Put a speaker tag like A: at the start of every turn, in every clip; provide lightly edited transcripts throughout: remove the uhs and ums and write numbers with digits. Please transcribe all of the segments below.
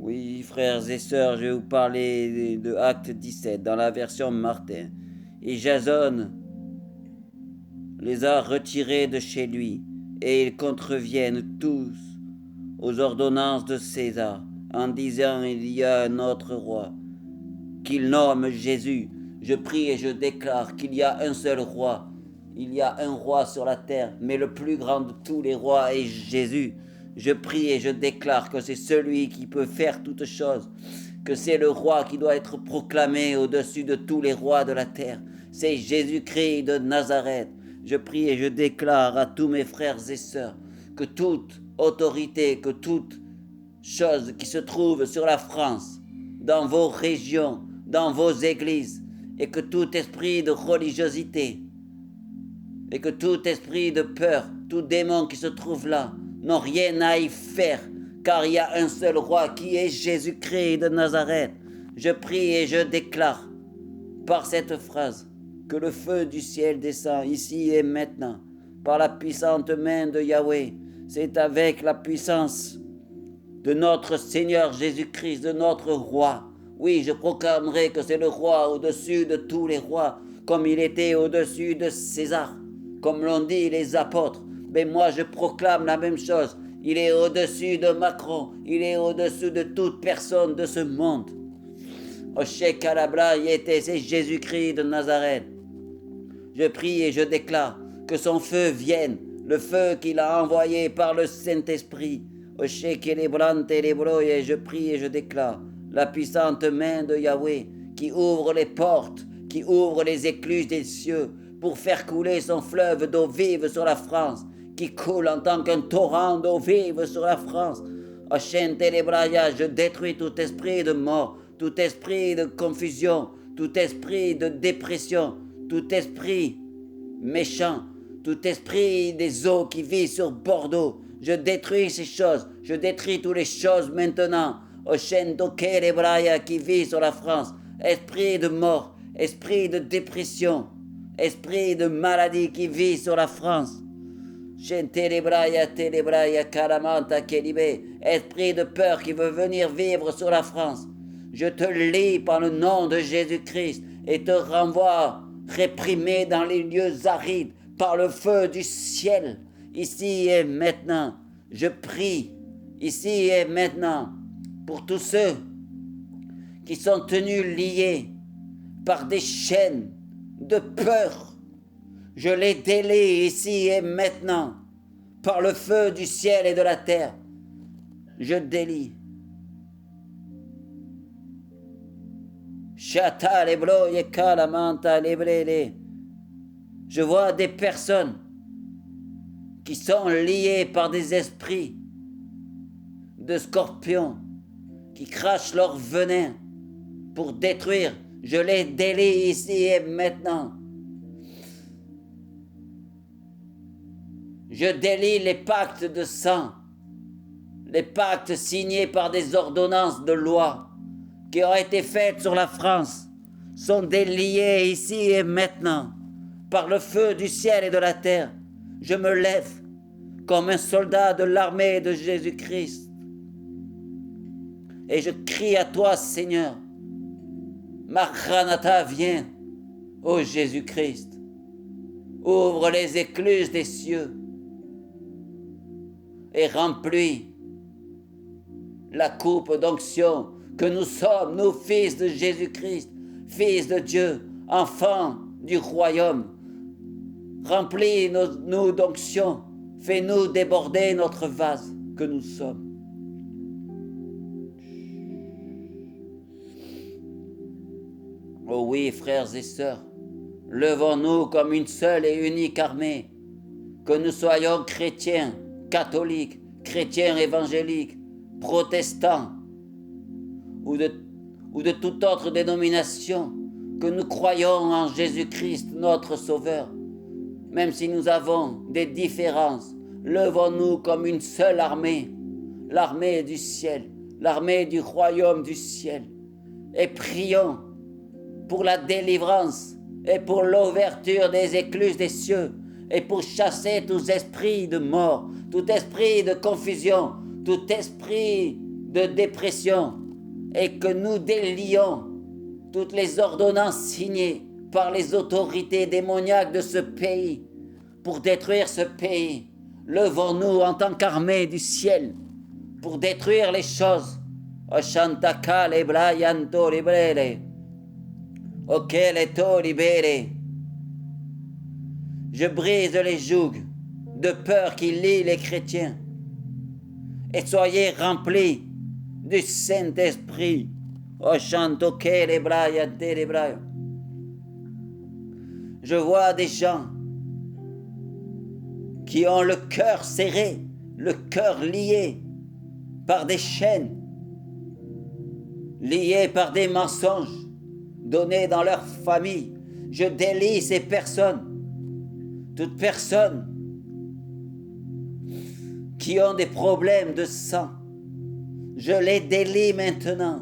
A: Oui, frères et sœurs, je vais vous parler de Acte 17 dans la version Martin. Et Jason les a retirés de chez lui, et ils contreviennent tous aux ordonnances de César, en disant il y a un autre roi, qu'il nomme Jésus. Je prie et je déclare qu'il y a un seul roi. Il y a un roi sur la terre, mais le plus grand de tous les rois est Jésus. Je prie et je déclare que c'est celui qui peut faire toutes choses, que c'est le roi qui doit être proclamé au-dessus de tous les rois de la terre. C'est Jésus-Christ de Nazareth. Je prie et je déclare à tous mes frères et sœurs que toute autorité, que toute chose qui se trouve sur la France, dans vos régions, dans vos églises, et que tout esprit de religiosité, et que tout esprit de peur, tout démon qui se trouve là, n'ont rien à y faire, car il y a un seul roi qui est Jésus-Christ de Nazareth. Je prie et je déclare par cette phrase que le feu du ciel descend ici et maintenant, par la puissante main de Yahweh. C'est avec la puissance de notre Seigneur Jésus-Christ, de notre roi. Oui, je proclamerai que c'est le roi au-dessus de tous les rois, comme il était au-dessus de César, comme l'ont dit les apôtres. Mais moi, je proclame la même chose. Il est au-dessus de Macron, il est au-dessus de toute personne de ce monde. Oshé Kalabra, c'est Jésus-Christ de Nazareth. Je prie et je déclare que son feu vienne, le feu qu'il a envoyé par le Saint-Esprit. Et je prie et je déclare la puissante main de Yahweh qui ouvre les portes, qui ouvre les écluses des cieux pour faire couler son fleuve d'eau vive sur la France, qui coule en tant qu'un torrent d'eau vive sur la France. Je détruis tout esprit de mort, tout esprit de confusion, tout esprit de dépression, tout esprit méchant, tout esprit des eaux qui vit sur Bordeaux. Je détruis ces choses, je détruis toutes les choses maintenant. Qui vit sur la France, esprit de mort, esprit de dépression, esprit de maladie qui vit sur la France. Esprit de peur qui veut venir vivre sur la France. Je te lie par le nom de Jésus-Christ et te renvoie réprimé dans les lieux arides par le feu du ciel. Ici et maintenant, je prie, ici et maintenant, pour tous ceux qui sont tenus liés par des chaînes de peur. Je les délie ici et maintenant, par le feu du ciel et de la terre. Je délie. Je vois des personnes qui sont liées par des esprits de scorpions qui crachent leur venin pour détruire. Je les délie ici et maintenant. Je délie les pactes de sang, les pactes signés par des ordonnances de loi qui ont été faites sur la France, sont déliés ici et maintenant par le feu du ciel et de la terre. Je me lève comme un soldat de l'armée de Jésus-Christ et je crie à toi, Seigneur, Maranatha, viens, ô Jésus-Christ, ouvre les écluses des cieux et remplis la coupe d'onction que nous sommes, nous fils de Jésus-Christ, fils de Dieu, enfants du royaume. Remplis-nous d'onction, fais-nous déborder notre vase que nous sommes. Oh oui, frères et sœurs, levons-nous comme une seule et unique armée, que nous soyons chrétiens, catholiques, chrétiens évangéliques, protestants ou de toute autre dénomination, que nous croyons en Jésus-Christ, notre Sauveur. Même si nous avons des différences, levons-nous comme une seule armée, l'armée du ciel, l'armée du royaume du ciel, et prions pour la délivrance et pour l'ouverture des écluses des cieux et pour chasser tout esprit de mort, tout esprit de confusion, tout esprit de dépression et que nous délions toutes les ordonnances signées par les autorités démoniaques de ce pays pour détruire ce pays. Levons-nous en tant qu'armée du ciel pour détruire les choses. Oshantaka Eblayanto Librele. Okeleto Libere. Je brise les jougs de peur qui lient les chrétiens. Et soyez remplis du Saint-Esprit. Oshantoke Librayante Librayo. Je vois des gens qui ont le cœur serré, le cœur lié par des chaînes, liés par des mensonges donnés dans leur famille. Je délie ces personnes, toutes personnes qui ont des problèmes de sang. Je les délie maintenant.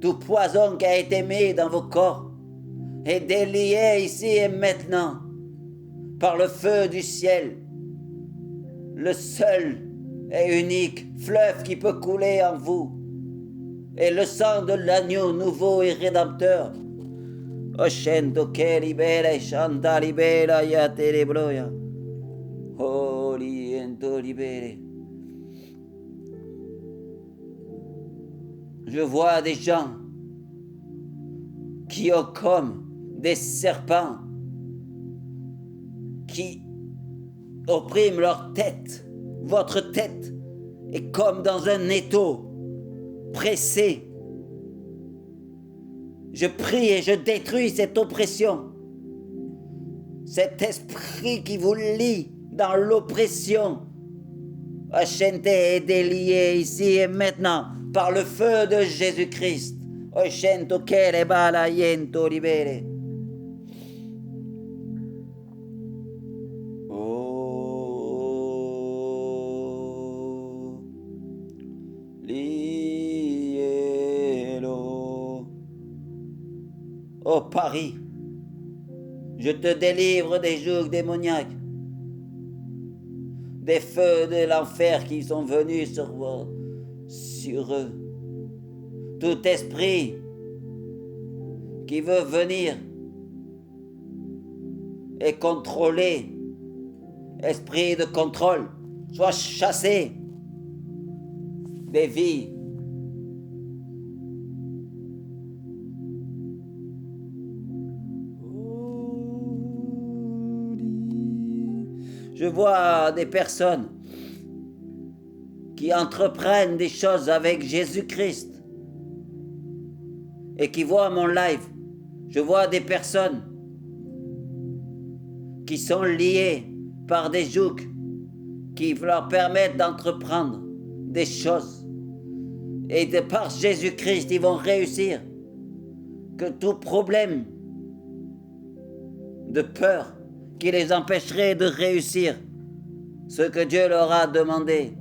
A: Tout poison qui a été mis dans vos corps est délié ici et maintenant par le feu du ciel, le seul et unique fleuve qui peut couler en vous, et le sang de l'agneau nouveau et rédempteur. Oshento que libere, chanta libera, ya te libroya. Oriento libere. Je vois des gens qui ont comme des serpents qui oppriment leur tête. Votre tête est comme dans un étau pressé. Je prie et je détruis cette oppression, cet esprit qui vous lie dans l'oppression. Oshente est délié ici et maintenant par le feu de Jésus-Christ. Oshento kere bala yento libere. Oh, lielo. Oh Paris, je te délivre des jougs démoniaques, des feux de l'enfer qui sont venus sur eux. Tout esprit qui veut venir et contrôler, esprit de contrôle, soit chassé des vies. Je vois des personnes qui entreprennent des choses avec Jésus-Christ et qui voient mon live. Je vois des personnes qui sont liées par des jougs qui leur permettent d'entreprendre des choses. Et de par Jésus-Christ, ils vont réussir. Que tout problème de peur qui les empêcherait de réussir ce que Dieu leur a demandé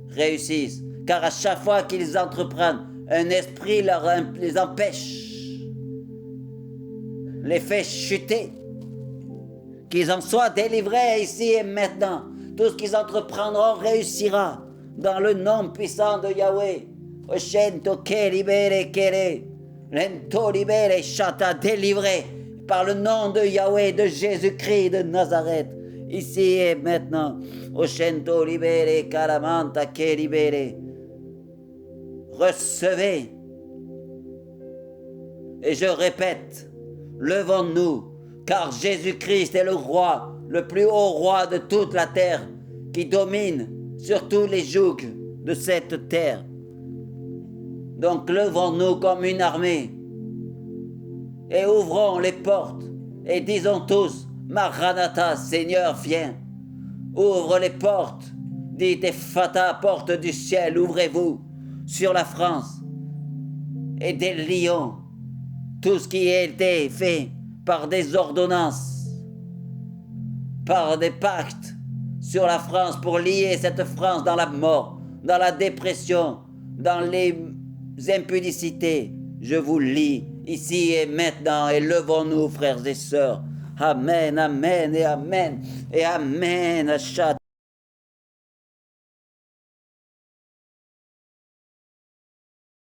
A: réussissent. Car à chaque fois qu'ils entreprennent, un esprit les empêche, les fait chuter. Qu'ils en soient délivrés ici et maintenant. Tout ce qu'ils entreprendront réussira dans le nom puissant de Yahweh. Oshento ke libere kere, lento libere chata, délivré par le nom de Yahweh, de Jésus-Christ de Nazareth, ici et maintenant. Oshento libere calamanta ke libere. Recevez. Et je répète, levons-nous, car Jésus-Christ est le roi, le plus haut roi de toute la terre, qui domine sur tous les jougs de cette terre. Donc levons-nous comme une armée et ouvrons les portes et disons tous, Maranatha, Seigneur, viens. Ouvre les portes, dites Ephata, porte du ciel, ouvrez-vous sur la France et délions tout ce qui a été fait par des ordonnances, par des pactes sur la France pour lier cette France dans la mort, dans la dépression, dans les impudicités. Je vous lie ici et maintenant et levons-nous, frères et sœurs. Amen, amen et amen et amen.